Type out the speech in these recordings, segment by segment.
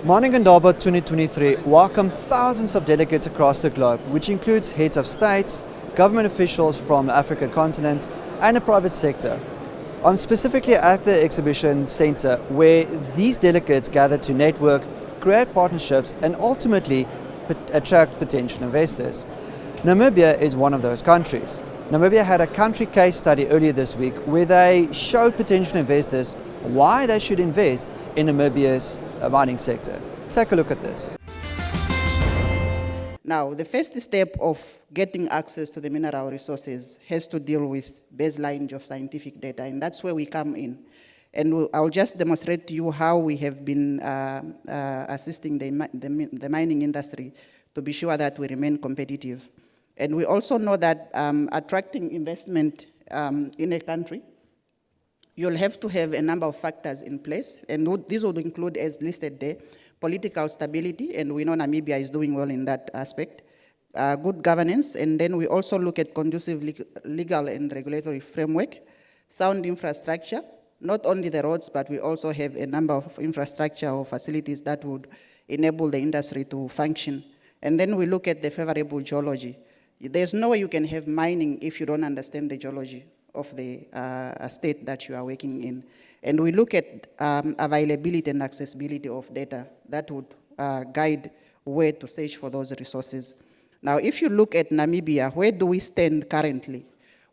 Mining Indaba 2023 welcomed thousands of delegates across the globe, which includes heads of states, government officials from the African continent, and the private sector. I'm specifically at the exhibition center where these delegates gather to network, create partnerships, and ultimately attract potential investors. Namibia is one of those countries. Namibia had a country case study earlier this week where they showed potential investors why they should invest in Namibia's mining sector. Take a look at this. Now, the first step of getting access to the mineral resources has to deal with baseline of scientific data, and that's where we come in. And I'll just demonstrate to you how we have been assisting the mining industry to be sure that we remain competitive. And we also know that attracting investment in a country, you'll have to have a number of factors in place, and these would include, as listed there, political stability, and we know Namibia is doing well in that aspect, good governance, and then we also look at conducive legal and regulatory framework, sound infrastructure, not only the roads, but we also have a number of infrastructure or facilities that would enable the industry to function. And then we look at the favorable geology. There's no way you can have mining if you don't understand the geology of the state that you are working in. And we look at availability and accessibility of data that would guide where to search for those resources. Now, if you look at Namibia, where do we stand currently?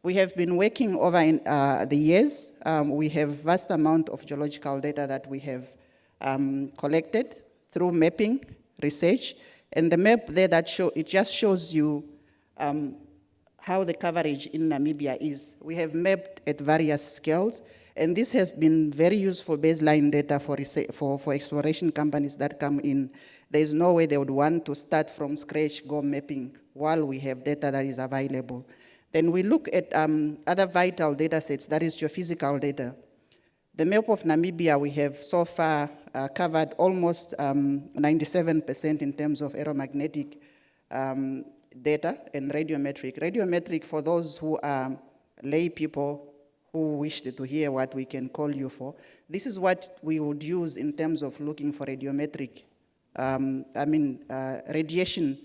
We have been working over in, the years. We have vast amount of geological data that we have collected through mapping, research, and the map there it just shows you how the coverage in Namibia is. We have mapped at various scales, and this has been very useful baseline data for exploration companies that come in. There's no way they would want to start from scratch, go mapping, while we have data that is available. Then we look at other vital data sets, that is geophysical data. The map of Namibia, we have so far covered almost 97% in terms of aeromagnetic data and radiometric. Radiometric, for those who are lay people who wish to hear what we can call you for, this is what we would use in terms of looking for radiometric, radiation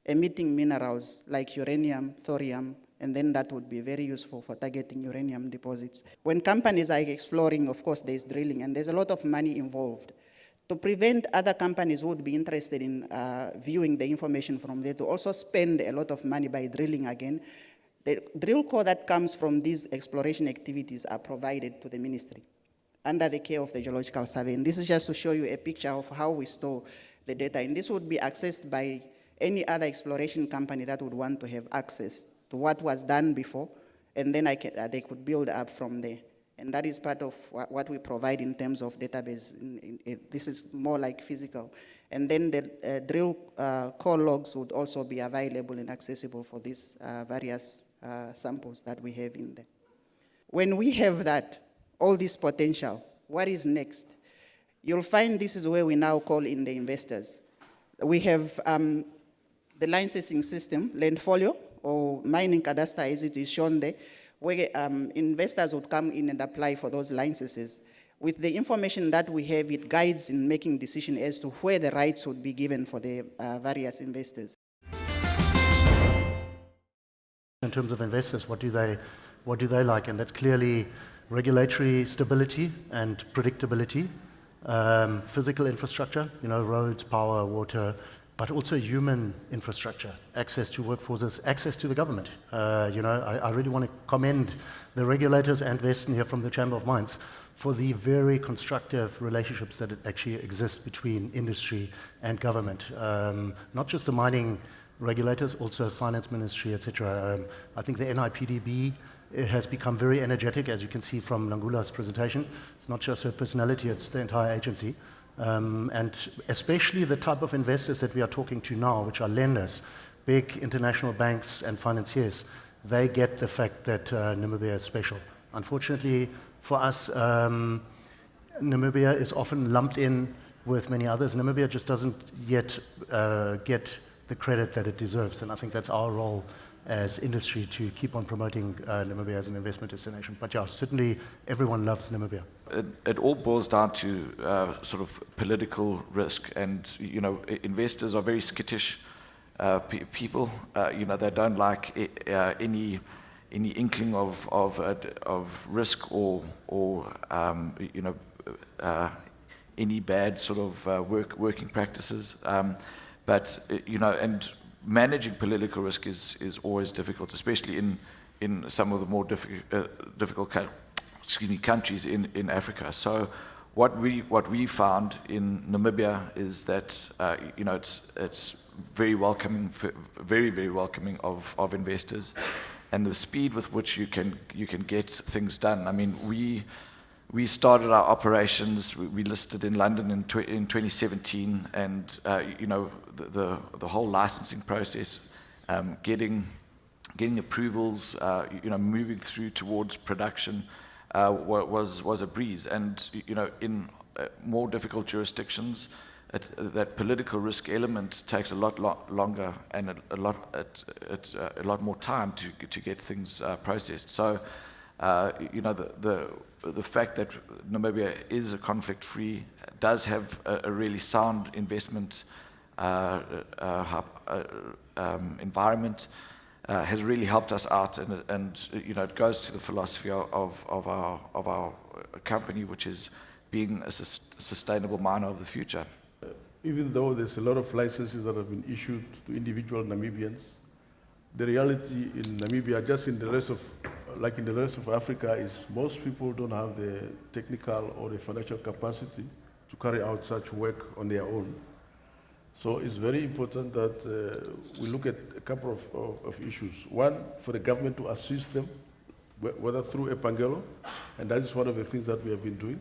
emitting minerals like uranium, thorium, and then that would be very useful for targeting uranium deposits. When companies are exploring, of course, there's drilling, and there's a lot of money involved. To prevent other companies who would be interested in viewing the information from there to also spend a lot of money by drilling again, the drill core that comes from these exploration activities are provided to the ministry under the care of the Geological Survey. And this is just to show you a picture of how we store the data. And this would be accessed by any other exploration company that would want to have access to what was done before, and then they could build up from there. And that is part of what we provide in terms of database. This is more like physical. And then the drill core logs would also be available and accessible for these various samples that we have in there. When we have that, all this potential, what is next? You'll find this is where we now call in the investors. We have the licensing system, Landfolio, or Mining Cadastre as it is shown there, where investors would come in and apply for those licenses. With the information that we have, it guides in making decisions as to where the rights would be given for the various investors. In terms of investors, what do they like? And that's clearly regulatory stability and predictability, physical infrastructure, roads, power, water, but also human infrastructure, access to workforces, access to the government. I really want to commend the regulators and Weston here from the Chamber of Mines for the very constructive relationships that actually exist between industry and government. Not just the mining regulators, also finance ministry, etc. I think the NIPDB has become very energetic, as you can see from Nangula's presentation. It's not just her personality, it's the entire agency. And especially the type of investors that we are talking to now, which are lenders, big international banks and financiers, they get the fact that Namibia is special. Unfortunately for us, Namibia is often lumped in with many others. Namibia just doesn't yet get the credit that it deserves, and I think that's our role as industry to keep on promoting Namibia as an investment destination. But yeah, certainly everyone loves Namibia. It all boils down to sort of political risk, and investors are very skittish people. They don't like any inkling of risk or any bad sort of working practices. And managing political risk is always difficult, especially in some of the more difficult countries in Africa. So what we found in Namibia is that it's very welcoming, very welcoming of investors, and the speed with which you can get things done. I mean, we started our operations. We listed in London in 2017, and the whole licensing process, getting approvals, moving through towards production was a breeze. And in more difficult jurisdictions, that political risk element takes a lot longer and a lot more time to get things processed. So the fact that Namibia is a conflict-free, does have a really sound investment environment, has really helped us out, and it goes to the philosophy of our company, which is being a sustainable miner of the future. Even though there's a lot of licenses that have been issued to individual Namibians, the reality in Namibia, just in the rest of, like in the rest of Africa, is most people don't have the technical or the financial capacity to carry out such work on their own. So it's very important that we look at a couple of issues. One, for the government to assist them, whether through Epangelo, and that is one of the things that we have been doing,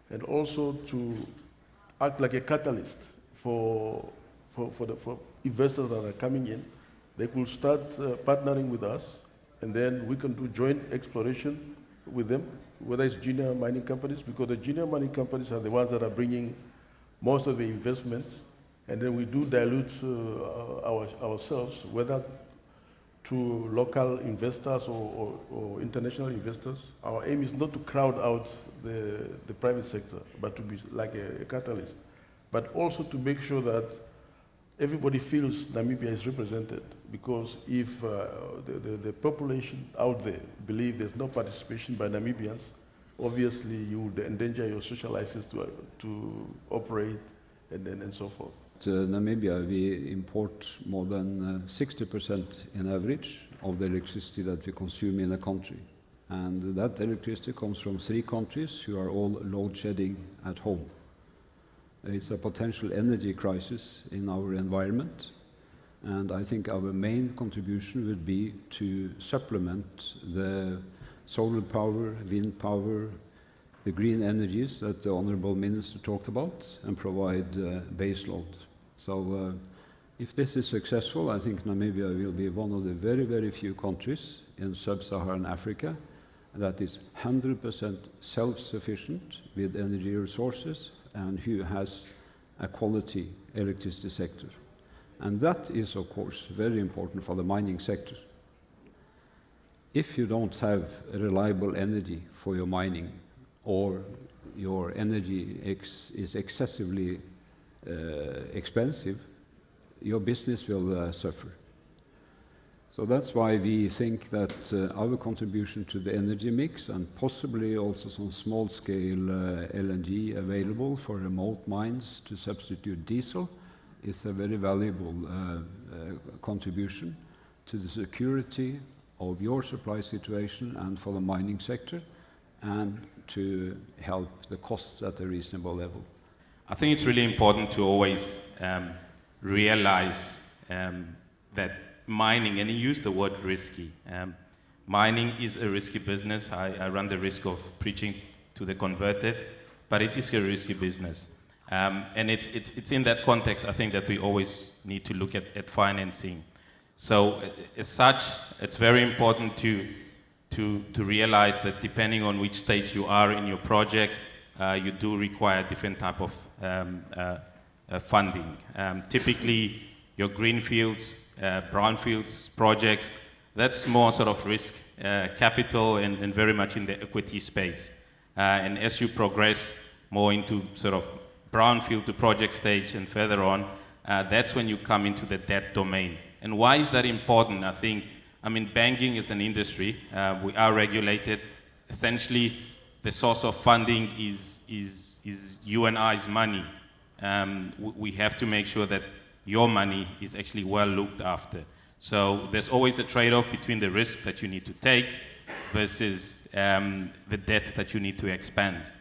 and also to act like a catalyst for investors that are coming in. They could start partnering with us, and then we can do joint exploration with them, whether it's junior mining companies, because the junior mining companies are the ones that are bringing most of the investments, and then we do dilute ourselves, whether to local investors or international investors. Our aim is not to crowd out the private sector, but to be like a catalyst, but also to make sure that everybody feels Namibia is represented, because if the population out there believe there's no participation by Namibians, obviously you would endanger your social license to operate and so forth. Namibia, we import more than 60% in average of the electricity that we consume in a country. And that electricity comes from 3 countries who are all load shedding at home. It's a potential energy crisis in our environment, and I think our main contribution would be to supplement the solar power, wind power, the green energies that the Honourable Minister talked about, and provide base load. So if this is successful, I think Namibia will be one of the very few countries in sub-Saharan Africa that is 100% self-sufficient with energy resources and who has a quality electricity sector. And that is, of course, very important for the mining sector. If you don't have reliable energy for your mining, or your energy is excessively expensive, your business will suffer. So that's why we think that our contribution to the energy mix, and possibly also some small-scale LNG available for remote mines to substitute diesel, is a very valuable contribution to the security of your supply situation and for the mining sector, and to help the costs at a reasonable level. I think it's really important to always realize that mining, and you use the word risky, mining is a risky business. I run the risk of preaching to the converted, but it is a risky business. And it's in that context, I think, that we always need to look at financing. So as such, it's very important to realize that depending on which stage you are in your project, you do require different type of funding. Typically, your greenfields, brownfields projects That's more sort of risk capital and very much in the equity space. And as you progress more into sort of brownfield to project stage and further on, that's when you come into the debt domain. And why is that important? I mean, banking is an industry. We are regulated. Essentially, the source of funding is you and I's money. We have to make sure that your money is actually well looked after. So there's always a trade-off between the risk that you need to take versus the debt that you need to expand.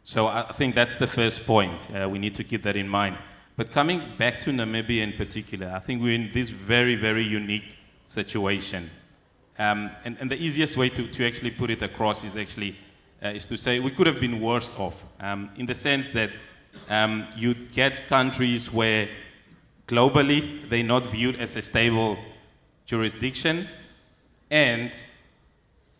So I think that's the first point. We need to keep that in mind. But coming back to Namibia in particular, I think we're in this very, very unique situation. And the easiest way to actually put it across is actually is to say we could have been worse off, in the sense that you get countries where globally they're not viewed as a stable jurisdiction and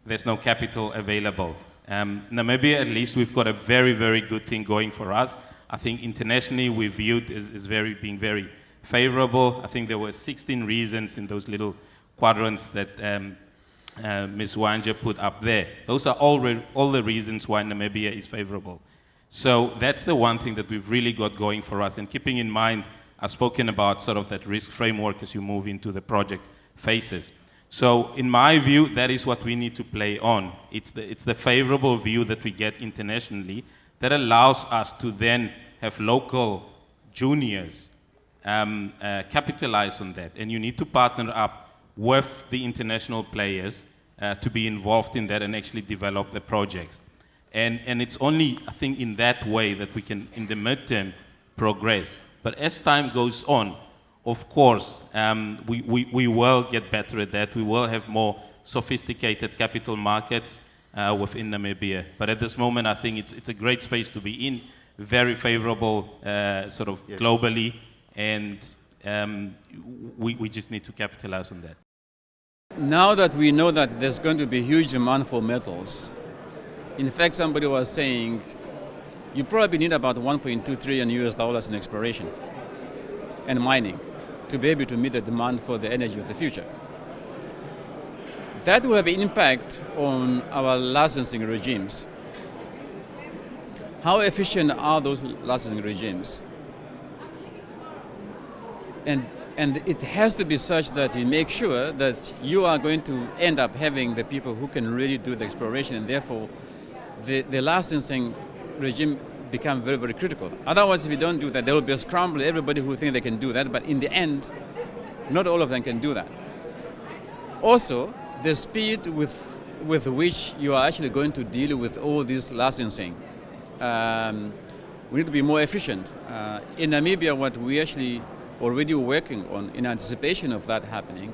there's no capital available. Namibia, at least, we've got a very, very good thing going for us. I think internationally we're viewed as being very favorable. I think there were 16 reasons in those little quadrants that Ms. Wanja put up there. Those are all the reasons why Namibia is favorable. So that's the one thing that we've really got going for us. And keeping in mind, I've spoken about sort of that risk framework as you move into the project phases. So in my view, that is what we need to play on. It's the favorable view that we get internationally that allows us to then have local juniors capitalize on that. And you need to partner up with the international players to be involved in that and actually develop the projects. And it's only, I think, in that way that we can, in the midterm, progress. But as time goes on, of course, we will get better at that. We will have more sophisticated capital markets within Namibia. But at this moment, I think it's a great space to be in, very favorable sort of globally, and we just need to capitalize on that. Now that we know that there's going to be huge demand for metals, in fact, somebody was saying you probably need about $1.2 trillion in exploration and mining to be able to meet the demand for the energy of the future. That will have an impact on our licensing regimes. How efficient are those licensing regimes? And it has to be such that you make sure that you are going to end up having the people who can really do the exploration, and therefore the licensing regime become very, very critical. Otherwise, if you don't do that, there will be a scramble, everybody who think they can do that, but in the end, not all of them can do that. Also, the speed with which you are actually going to deal with all this licensing. We need to be more efficient. In Namibia, what we actually already working on in anticipation of that happening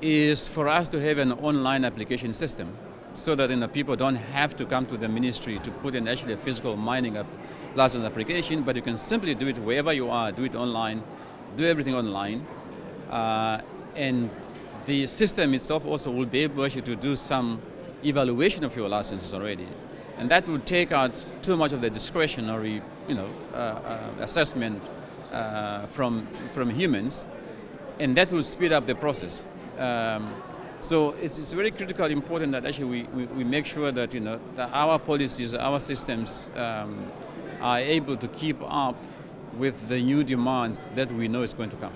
is for us to have an online application system so that people don't have to come to the ministry to put in actually a physical mining license application, but you can simply do it wherever you are, do it online, do everything online. And the system itself also will be able actually to do some evaluation of your licenses already. And that will take out too much of the discretionary assessment from humans, and that will speed up the process. So it's very critical, important that actually we make sure that that our policies, our systems are able to keep up with the new demands that we know is going to come.